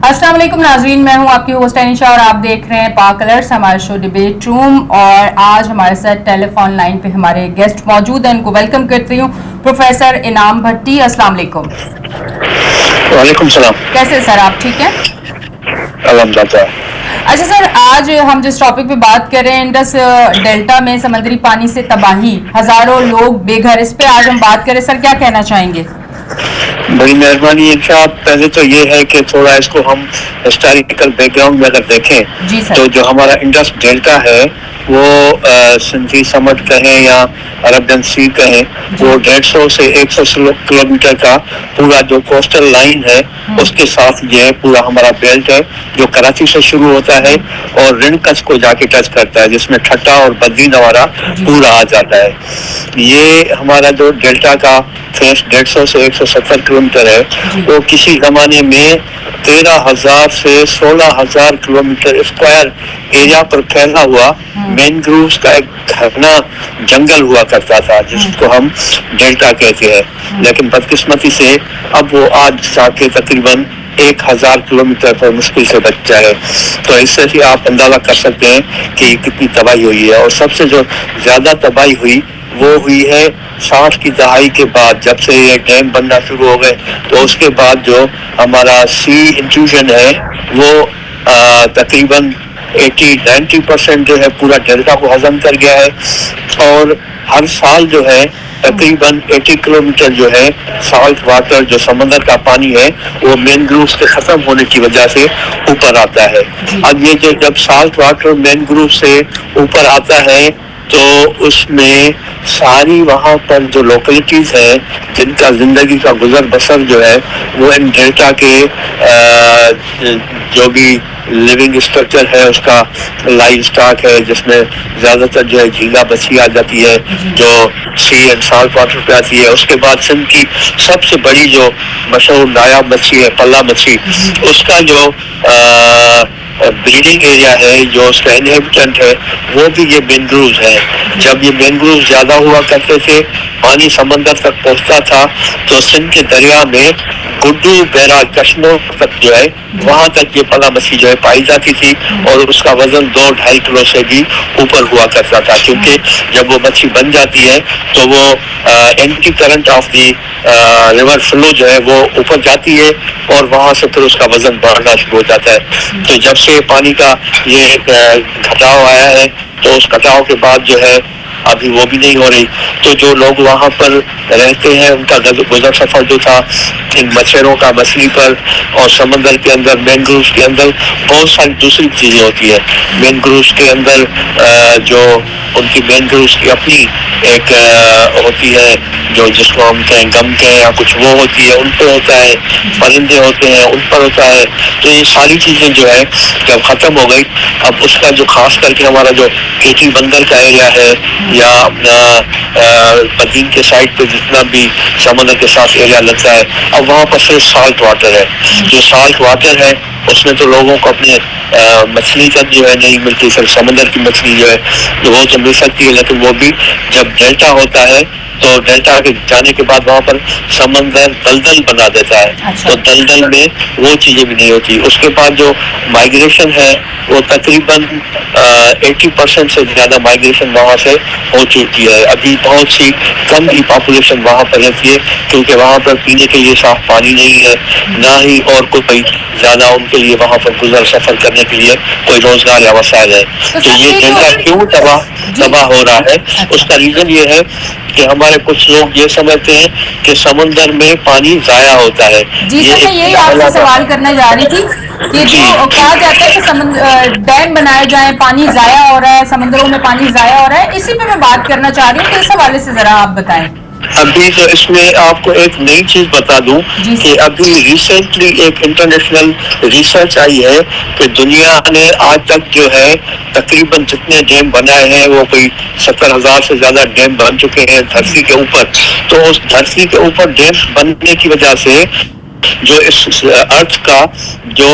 अस्सलाम वालेकुम नाज़रीन, मैं हूं आपकी होस्ट अनिशा और आप देख रहे हैं पाक अलर्ट्स, हमारा शो डिबेट रूम। और आज हमारे साथ टेलीफोन लाइन पे हमारे गेस्ट मौजूद हैं, उनको वेलकम करती हूं। प्रोफेसर इनाम भट्टी, अस्सलाम वालेकुम। वालेकुम सलाम। कैसे सर, आप ठीक हैं? अल्हम्दुलिल्लाह। अच्छा सर, आज हम जिस टॉपिक पे बात कर रहे हैं, इंडस डेल्टा में समुद्री पानी से तबाही, हजारों लोग बेघर, इस पे आज हम बात करें। सर क्या कहना चाहेंगे? बड़ी मेहरबानी है। पहले तो ये है कि थोड़ा इसको हम हिस्टोरिकल बैकग्राउंड में अगर देखें तो जो हमारा इंडस डेल्टा है वो सिंधी समुद्र कहें या अरबियन सी कहें, वो 150 से 100 किलोमीटर का पूरा जो कोस्टल लाइन है उसके साथ ये पूरा हमारा बेल्ट है, जो कराची से शुरू होता है और रिणकस को जाके टच करता है, जिसमें ठट्टा और बद्री नवारा पूरा आ जाता है। ये हमारा जो डेल्टा का फेस 150 से 170 किलोमीटर है, वो किसी जमाने में 13,000 से 16,000 किलोमीटर स्क्वायर एरिया पर फैला हुआ मैनग्रोव्स का एक घना जंगल हुआ करता था, जिसको हम डेल्टा कहते हैं। लेकिन बदकिस्मती से अब वो आज जाके तकरीबन 1,000 किलोमीटर पर मुश्किल से बचा है। तो इससे ही आप अंदाजा कर सकते हैं कि कितनी तबाही हुई है। और सबसे जो ज्यादा तबाही हुई वो हुई है 60 की दहाई के बाद, जब से ये डैम बनना शुरू हो गए। तो उसके बाद जो हमारा सी इंट्रूजन है वो तकरीबन 80-90% जो है पूरा डेल्टा को हजम कर गया है। और हर साल जो है तकरीबन 80 किलोमीटर जो है साल्ट वाटर, जो समंदर का पानी है, वो मैनग्रोव्स के खत्म होने की वजह से ऊपर आता है। अब ये जो जब साल्ट वाटर मैनग्रोव से ऊपर आता है तो उसमें सारी वहाँ पर जो लोकेलिटीज है जिनका जिंदगी का गुजर बसर जो है वो इन डेल्टा के जो भी लिविंग स्ट्रक्चर है उसका लाइव स्टॉक है, जिसमें ज्यादातर जो है झींगा मछली आ जाती है जो सी एंड साल्ट वाटर पे आती है। उसके बाद सिंध की सबसे बड़ी जो मशहूर नायाब मछली है पल्ला मछली, उसका जो ब्रीडिंग एरिया है, जो उसका इनहेबिटेंट है, वो भी ये मैनग्रोव्स है। जब ये मैनग्रोव्स ज्यादा हुआ करते थे, पानी समंदर तक पहुंचता था, तो सिंध के दरिया में गुड्डू बैराज कश्मीर तक जो है वहां तक ये पला मछली जो है पाई जाती थी और उसका वजन 2-2.5 किलो से भी ऊपर हुआ करता था, क्योंकि जब वो मछली बन जाती है तो वो anti current of the river flow जो है वो ऊपर जाती है और वहां से फिर उसका वजन बढ़ना शुरू हो जाता है। तो जब से पानी का ये घटाव आया है तो उस घटाव के बाद जो है अभी वो भी नहीं हो रही। तो जो लोग वहाँ पर रहते हैं उनका गुजर सफर जो था इन मच्छरों का मछली पर, और समंदर के अंदर मैनग्रोव्स के अंदर बहुत सारी दूसरी चीजें होती है। मैनग्रोव्स के अंदर जो उनकी मैनग्रोव्स की अपनी एक होती है जो जिसको हम कहें गम कहें या कुछ, वो होती है, उन पर होता है, परिंदे होते हैं उन पर होता है। तो ये सारी चीजें जो है जब खत्म हो गई, अब उसका जो खास करके हमारा जो केटी बंदर का एरिया है या अपना बदीन के साइड पे जितना भी समंदर के साथ एरिया लगता है, अब वहाँ पर सिर्फ साल्ट वाटर है। जो साल्ट वाटर है उसमें तो लोगों को अपने मछली तक जो है नहीं मिलती, सिर्फ समंदर की मछली जो है वो तो मिल सकती है, लेकिन वो भी जब डेल्टा होता है तो डेल्टा के जाने के बाद वहाँ पर समंदर दलदल बना देता है। अच्छा। तो दलदल में वो चीजें भी नहीं होती। उसके बाद जो माइग्रेशन है वो तकरीबन 80% से ज्यादा माइग्रेशन वहाँ से हो चुकी है। अभी बहुत सी कम ही पॉपुलेशन वहाँ पर रहती है, क्योंकि वहाँ पर पीने के लिए साफ पानी नहीं है, ना ही और कोई ज्यादा उनके लिए वहाँ पर गुजर सफर करने के लिए कोई रोजगार या वसाइल है। तो ये डेल्टा क्यों तबाह हो रहा है, उसका रीजन ये है कि हमारे कुछ लोग ये समझते हैं कि समुद्र में पानी जाया होता है। जी सर, मैं यही आपसे सवाल करना जा रही थी कि जो कहा जाता है कि डैम बनाए जाए, पानी जाया हो रहा है, समुद्रों में पानी जाया हो रहा है, इसी पे मैं बात करना चाह रही हूँ। तो इस हवाले से जरा आप बताएं। अभी तो इसमें आपको एक नई चीज बता दूं कि अभी रिसेंटली एक इंटरनेशनल रिसर्च आई है कि दुनिया ने आज तक जो है तकरीबन जितने डैम बनाए हैं वो कोई 70,000 से ज्यादा डैम बन चुके हैं धरती के ऊपर। तो उस धरती के ऊपर डैम बनने की वजह से जो इस अर्थ का जो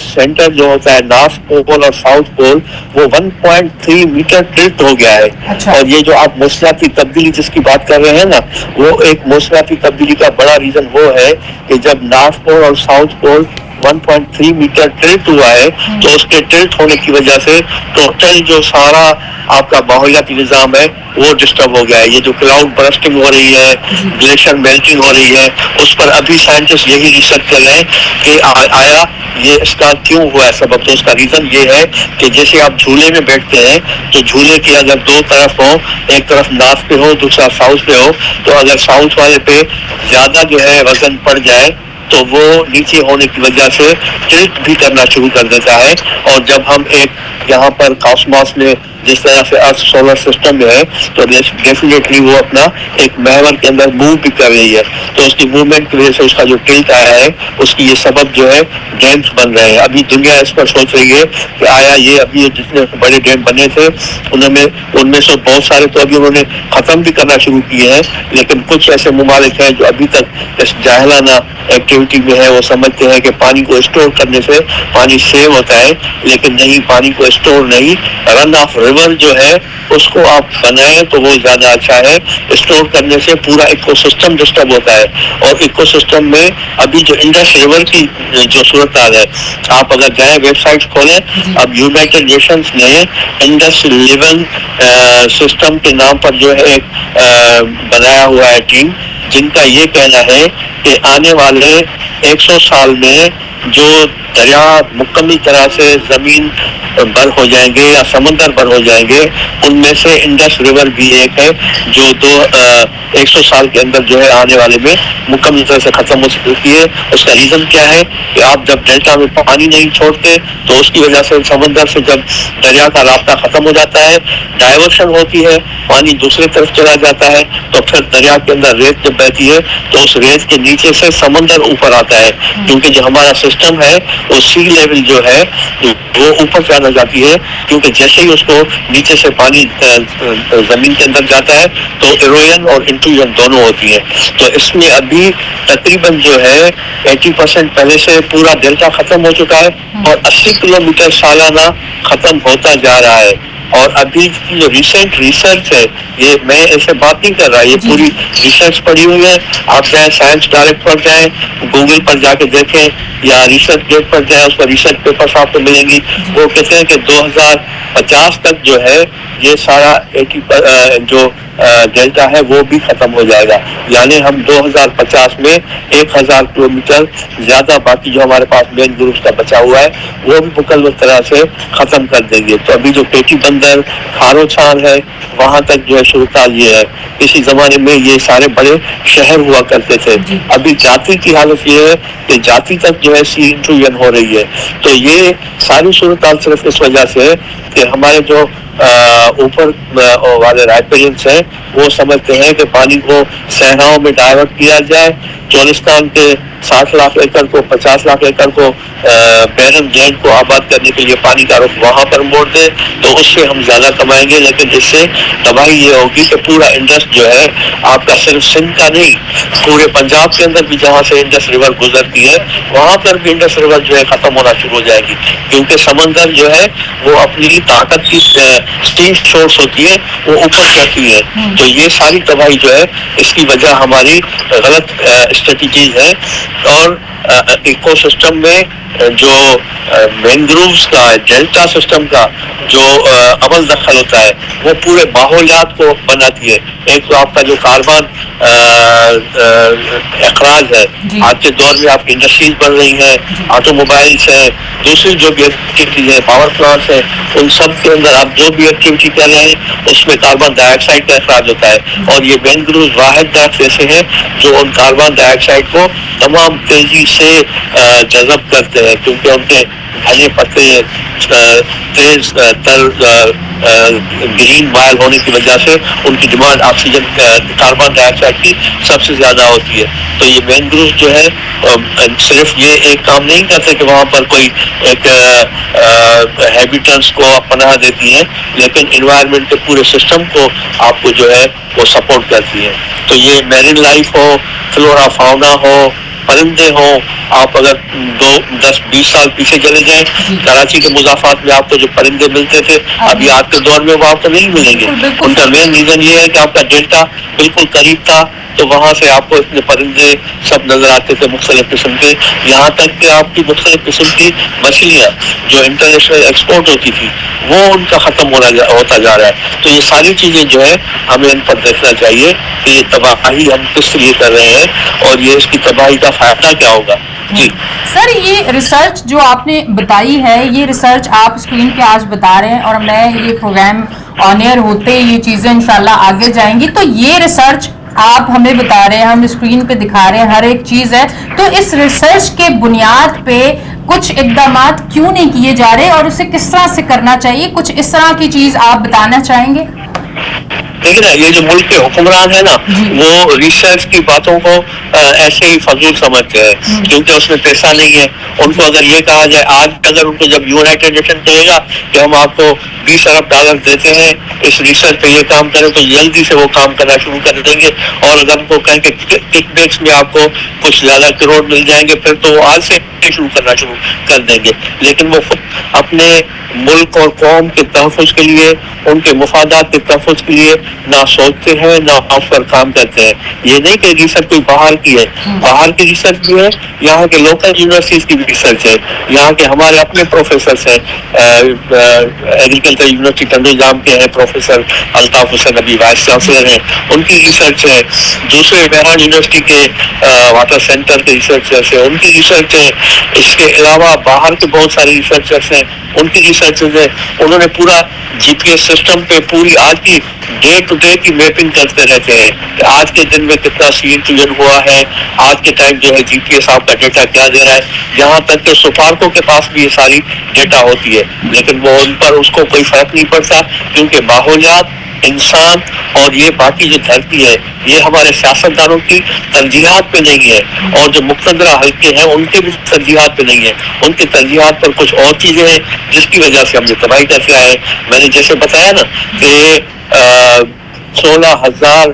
सेंटर जो होता है नॉर्थ पोल और साउथ पोल वो 1.3 मीटर टिल्ट हो गया है। अच्छा। और ये जो आप मौसमियाती तब्दीली जिसकी बात कर रहे हैं ना, वो एक मौसमियाती तब्दीली का बड़ा रीजन वो है कि जब नॉर्थ पोल और साउथ पोल 1.3 मीटर टिल्ट हुआ है, तो उसके टिल्ट होने की वजह से टोटल जो सारा आपका माहौलियाती निज़ाम है वो डिस्टर्ब हो गया है। ये जो क्लाउड बर्स्टिंग हो रही है, ग्लेशियर मेल्टिंग हो रही है, उस पर अभी साइंटिस्ट यही रिसर्च कर रहे हैं कि आया ये इसका क्यों हुआ है सबब। तो उसका रीजन ये है कि जैसे आप झूले में बैठते हैं तो झूले के अगर दो तरफ हो, एक तरफ नॉर्थ पे हो, दूसरा साउथ पे हो, तो अगर साउथ वाले पे ज्यादा जो है वजन पड़ जाए तो वो नीचे होने की वजह से टिल्ट भी करना शुरू कर देता है। और जब हम एक यहाँ पर कॉस्मोस में जिस तरह से अर्थ सोलर सिस्टम में है, तो डेफिनेटली वो अपना एक महवर के अंदर मूव भी कर रही है, तो उसकी मूवमेंट की वजह से उसका जो टिल्ट आया है उसकी ये सबब जो है डैम्स बन रहे हैं। अभी दुनिया इस पर सोच रही है कि आया ये अभी जितने बड़े डैम बने थे उनमें से बहुत सारे तो अभी उन्होंने खत्म भी करना शुरू किए हैं, लेकिन कुछ ऐसे ममालिक हैं जो अभी तक इस जाहिलाना एक्टिविटी में है। वो समझते हैं कि पानी को स्टोर करने से पानी सेव होता है, लेकिन नहीं, पानी को स्टोर नहीं, रन ऑफ रिवर जो है उसको आप बनाएं तो वो ज्यादा अच्छा है। स्टोर करने से पूरा इकोसिस्टम डिस्टर्ब होता है, और इकोसिस्टम में अभी जो इंडस रिवर की जो सूरत हाल है, आप अगर जाएं वेबसाइट खोलें, अब यूनाइटेड नेशंस ने इंडस रिवर सिस्टम के नाम पर जो है एक बनाया हुआ है टीम, जिनका ये कहना है कि आने वाले 100 साल में जो दरिया मुकम्मल तरह से जमीन भर हो जाएंगे या समंदर भर हो जाएंगे, उनमें से इंडस रिवर भी एक है जो 100 साल के अंदर जो है आने वाले में मुकम्मल तरह से खत्म हो सकती है। उसका रीजन क्या है कि आप जब डेल्टा में पानी नहीं छोड़ते तो उसकी वजह से समंदर से जब दरिया का रास्ता खत्म हो जाता है, डाइवर्शन होती है, पानी दूसरी तरफ चला जाता है, तो फिर दरिया के अंदर रेत जब बहती है तो उस रेत के नीचे से समंदर ऊपर आता है, क्योंकि जो हमारा सिस्टम है वो सी लेवल जो है वो ऊपर जाना जाती है, क्योंकि जैसे ही उसको नीचे से पानी जमीन के अंदर जाता है तो इरोजन और इंट्रूजन दोनों होती है। तो इसमें अभी तकरीबन जो है 80% पहले से पूरा डेल्टा खत्म हो चुका है और 80 किलोमीटर सालाना खत्म होता जा रहा है। और अभी की जो रिसेंट रिसर्च है, ये मैं ऐसे बात नहीं कर रहा, ये पूरी रिसर्च पड़ी हुई है। आप चाहे साइंस डायरेक्ट पर जाएं, गूगल पर जाके देखें या रिसर्च गेट पर जाएं, उस पर रिसर्च पेपर्स आपको मिलेंगी। वो कहते हैं कि 2050 तक जो है ये सारा 80 जो डेल्टा है वो भी खत्म हो जाएगा, यानी हम 2050 में 1000 किलोमीटर ज्यादा बाकी जो हमारे पास मेन ग्रुप्स का बचा हुआ है वो भी मुकम्मल तरह से खत्म कर देंगे। तो अभी जो पेटी बंदर खारो छान है वहां तक जो है सूरताल ये है। इसी जमाने में ये सारे बड़े शहर हुआ करते थे। अभी जाति की हालत ये है कि जाति तक जो है सी इंट्रूजन हो रही है। तो ये सारी सूरताल सिर्फ इस वजह से है कि हमारे जो ऊपर वाले राइपेरियंस हैं वो समझते हैं कि पानी को सहराओं में डाइवर्ट किया जाए, चोलिस्तान के 60 लाख एकड़ को 50 लाख एकड़ को बैरन लैंड को आबाद करने के लिए पानी का रुख वहां पर मोड़ दे, तो उससे हम ज्यादा कमाएंगे। लेकिन इससे तबाही ये होगी कि पूरा इंडस जो है आपका सिर्फ सिंध का नहीं, पूरे पंजाब के अंदर भी जहाँ से इंडस रिवर गुजरती है वहां पर भी इंडस रिवर जो है खत्म होना शुरू हो जाएगी, क्योंकि समंदर जो है वो अपनी ताकत की स्टीम सोर्स होती है, वो ऊपर चढ़ती है। तो ये सारी तबाही जो है इसकी वजह हमारी गलत स्ट्रेटजीज है। और इकोसिस्टम में जो मैंग्रोव्स का डेल्टा सिस्टम का जो अमल दखल होता है वो पूरे माहौलियात को बनाती है। एक तो आपका जो कार्बन अखराज है, आज के दौर में आपकी इंडस्ट्रीज बन रही हैं, ऑटोमोबाइल्स है, दूसरी जो भी एक्टिविटी है, पावर प्लांट्स है, उन सब के अंदर आप जो भी एक्टिविटी कर रहे हैं उसमें कार्बन डाइऑक्साइड का अखराज होता है। और ये मैंग्रोव वाहिद दरख्त ऐसे हैं जो उन कार्बन डाइऑक्साइड को तमाम तेजी से जज़ब करते हैं, क्योंकि उनके घने पत्ते तेज तर ग्रीन वायल होने की वजह से उनकी डिमांड ऑक्सीजन कार्बन डाइऑक्साइड की सबसे ज्यादा होती है। तो ये मैंग्रोव जो है सिर्फ ये एक काम नहीं करते कि वहाँ पर कोई एक हैबिटेंट्स को पनाह देती हैं, लेकिन एनवायरनमेंट के पूरे सिस्टम को आपको जो है वो सपोर्ट करती है। तो ये मैरिन लाइफ हो, फ्लोरा फाउना हो, پرندے ہوں. آپ اگر 10-20 سال پیچھے چلے جائیں, کراچی کے مضافات میں آپ کو جو پرندے ملتے تھے ابھی آج کے دور میں وہ آپ کو نہیں ملیں گے. ان کا مین ریزن یہ ہے کہ آپ کا ڈیلٹا بالکل قریب تھا, تو وہاں سے آپ کو اتنے پرندے سب نظر آتے تھے مختلف قسم کے, یہاں تک کہ آپ کی مختلف قسم کی مچھلیاں جو انٹرنیشنل ایکسپورٹ ہوتی تھی وہ ان کا ختم ہوتا جا رہا ہے. تو یہ ساری چیزیں جو ہے ہمیں ان پر دیکھنا چاہیے کہ یہ تباہی ہم کس لیے کر رہے ہیں اور یہ اس کی تباہی کا فائدہ کیا ہوگا. جی سر, یہ ریسرچ جو آپ نے بتائی ہے, یہ ریسرچ آپ اسکرین پہ آج بتا رہے ہیں اور میں یہ پروگرام آن ایئر ہوتے یہ چیزیں انشاءاللہ آگے جائیں گی, تو یہ ریسرچ آپ ہمیں بتا رہے ہیں, ہم اسکرین پہ دکھا رہے ہیں, ہر ایک چیز ہے, تو اس ریسرچ کے بنیاد پہ کچھ اقدامات کیوں نہیں کیے جا رہے اور اسے کس طرح سے کرنا چاہیے؟ کچھ اس طرح کی چیز آپ بتانا چاہیں گے؟ لیکن یہ جو ملک کے حکمران ہیں نا, وہ ریسرچ کی باتوں کو ایسے ہی فضول سمجھتے ہیں کیونکہ اس میں پیسہ نہیں ہے. ان کو اگر یہ کہا جائے, آج اگر ان کو جب یونائٹڈ نیشن کہے گا کہ ہم آپ کو $20 ارب دیتے ہیں اس ریسرچ پہ یہ کام کریں, تو جلدی سے وہ کام کرنا شروع کر دیں گے. اور اگر ان کو کہیں کہ کک بیکس میں آپ کو کچھ زیادہ کروڑ مل جائیں گے, پھر تو وہ آج سے شروع کرنا شروع کر دیں گے. لیکن وہ خود اپنے ملک اور قوم کے تحفظ کے لیے, ان کے مفادات کے تحفظ کے لیے نہ سوچتے ہیں نہ اس پر کام کرتے ہیں. یہ نہیں کہ ریسرچ کوئی باہر کی ہے, باہر کی ریسرچ بھی ہے, یہاں کے لوکل یونیورسٹیز کی بھی ریسرچ ہے, یہاں کے ہمارے اپنے پروفیسرس ہیں, ایگریکلچر یونیورسٹی تنظیم کے ہیں پروفیسر الطاف حسین, ابھی وائس چانسلر ہیں, ان کی ریسرچ ہے. دوسرے بہران یونیورسٹی کے واٹر سینٹر کے ریسرچرس ہیں, ان کی ریسرچ ہے. اس کے علاوہ باہر کے بہت سارے ریسرچرس ہیں, ان کی ریسرچز ہیں. انہوں نے پورا GPS سسٹم پہ پوری آج کی ڈے ٹو ڈے کی میپنگ کرتے رہتے ہیں کہ آج کے دن میں کتنا سی انکلوژن ہوا ہے, آج کے ٹائم جو ہے GPS آپ کا ڈیٹا کیا دے رہا ہے. یہاں تک کہ سفارتوں کے پاس بھی یہ ساری ڈیٹا ہوتی ہے, لیکن وہ ان پر اس کو کوئی فرق نہیں پڑتا کیونکہ ماحولیات, انسان اور یہ باقی جو دھرتی ہے یہ ہمارے سیاستدانوں کی ترجیحات پہ نہیں ہے, اور جو مقتدرہ حلقے ہیں ان کے بھی ترجیحات پہ نہیں ہے. ان کی ترجیحات پر کچھ اور چیزیں ہیں جس کی وجہ سے ہم یہ تباہی کر کے آئے ہیں. میں نے جیسے بتایا نا کہ 16,000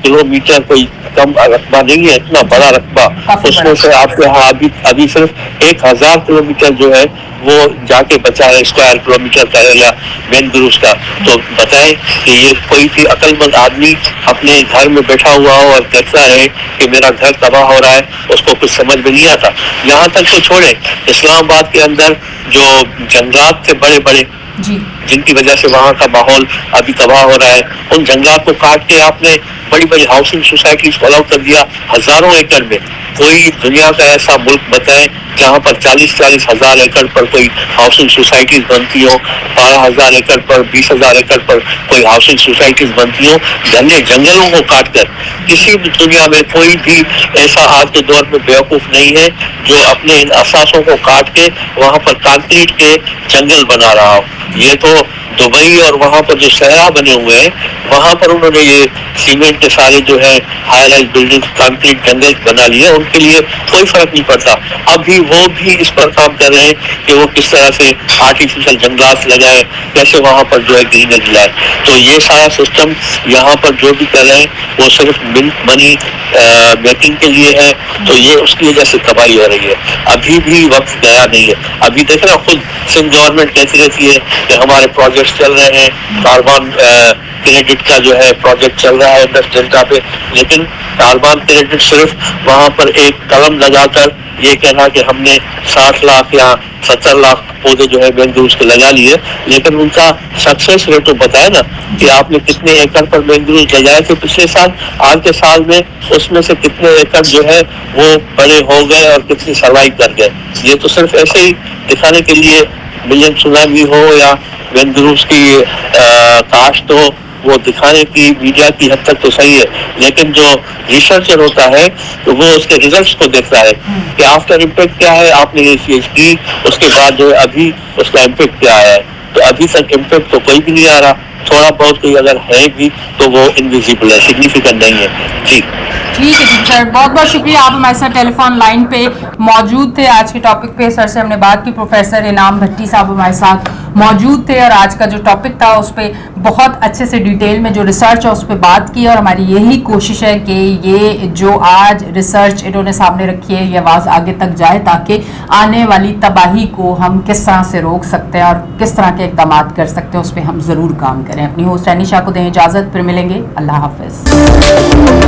کلومیٹر کوئی کم رقبہ نہیں ہے, اتنا بڑا رقبہ. اس میں سے آپ کے یہاں ابھی صرف 1,000 کلومیٹر جو ہے وہ جا کے بچا ہے اسکوائر کلومیٹر کا یا مینگرووز کا. تو بتائیں کہ یہ کوئی بھی عقل مند آدمی اپنے گھر میں بیٹھا ہوا ہو اور دیکھتا ہے کہ میرا گھر تباہ ہو رہا ہے, اس کو کچھ سمجھ میں نہیں آتا. یہاں تک کہ چھوڑے اسلام آباد کے اندر جو جنگلات تھے بڑے بڑے, جن کی وجہ سے وہاں کا ماحول ابھی تباہ ہو رہا ہے, ان جنگلات کو کاٹ کے آپ نے بڑی بڑی ہاؤسنگ سوسائٹیز کو الاؤ کر دیا ہزاروں ایکڑ میں. کوئی دنیا کا ایسا ملک بتائیں جہاں پر 40,000 ایکڑ پر کوئی ہاؤسنگ سوسائٹیز بنتی ہوں, 12,000 ایکڑ پر, 20,000 ایکڑ پر کوئی ہاؤسنگ سوسائٹیز بنتی ہوں, گھنے جنگلوں کو کاٹ کر. کسی بھی دنیا میں کوئی بھی ایسا آج کے دور میں بیوقوف نہیں ہے جو اپنے ان اثاثوں کو کاٹ کے وہاں پر کانکریٹ کے جنگل بنا رہا ہو. یہ تو دبئی اور وہاں پر جو صحرا بنے ہوئے ہیں وہاں پر انہوں نے یہ سیمنٹ کے سارے جو ہے ہائی رائز بلڈنگ کانکریٹ جنگل بنا لیے, ان کے لیے کوئی فرق نہیں پڑتا. ابھی وہ بھی اس پر کام کر رہے ہیں کہ وہ کس طرح سے آرٹیفیشل جنگلات لگائیں, کیسے وہاں پر جو ہے گرینری لائیں. تو یہ سارا سسٹم یہاں پر جو بھی کر رہے ہیں وہ صرف منی میکنگ کے لیے ہے. تو یہ اس کی وجہ سے تباہی ہو رہی ہے. ابھی بھی وقت گیا نہیں ہے. ابھی دیکھ رہا خود سندھ گورنمنٹ کہتی رہتی ہے کہ ہمارے پروجیکٹس چل رہے ہیں, کاربن کریڈٹ کا جو ہے پروجیکٹ چل رہا ہے انڈس ڈیلٹا پہ, لیکن کاربن کریڈٹ صرف وہاں پر ایک قلم لگا کر یہ کہنا کہ ہم نے 60 لاکھ یا 70 لاکھ پودے جو ہے مینگرووز کے لگا لیے, لیکن ان کا سکسیس ریٹ تو بتایا نا کہ آپ نے کتنے ایکڑ پر مینگرووز لگائے تھے پچھلے سال, آج کے سال میں اس میں سے کتنے ایکڑ جو ہے وہ بڑے ہو گئے اور کتنی سروائیو کر گئے. یہ تو صرف ایسے ہی دکھانے کے لیے ملین سونامی ہو یا مینگرووز کی کاشت ہو, وہ دکھانے کی میڈیا کی حد تک تو صحیح ہے, لیکن جو ریسرچر ہوتا ہے تو وہ اس کے ریزلٹس کو دیکھتا ہے کہ آفٹر امپیکٹ کیا ہے, آپ نے یہ چیز کی اس کے بعد جو ہے ابھی اس کا امپیکٹ کیا ہے. تو ابھی تک امپیکٹ تو کوئی بھی نہیں آ رہا, تھوڑا بہت کوئی اگر ہے بھی تو وہ انویزیبل ہے, سگنیفیکینٹ نہیں ہے. جی ठीक है जी सर, बहुत बहुत शुक्रिया, आप हमारे साथ टेलीफोन लाइन पे मौजूद थे। आज के टॉपिक पे सर से हमने बात की, प्रोफेसर इनाम भट्टी साहब हमारे साथ मौजूद थे और आज का जो टॉपिक था उस पर बहुत अच्छे से डिटेल में जो रिसर्च है उस पर बात की। और हमारी यही कोशिश है कि ये जो आज रिसर्च इन्होंने सामने रखी है ये आवाज़ आगे तक जाए, ताकि आने वाली तबाही को हम किस तरह से रोक सकते हैं और किस तरह के इक़दाम कर सकते हैं उस पर हम ज़रूर काम करें। अपनी होस्ट रैनी शाह को दें इजाज़त, फिर मिलेंगे, अल्लाह हाफ़िज़।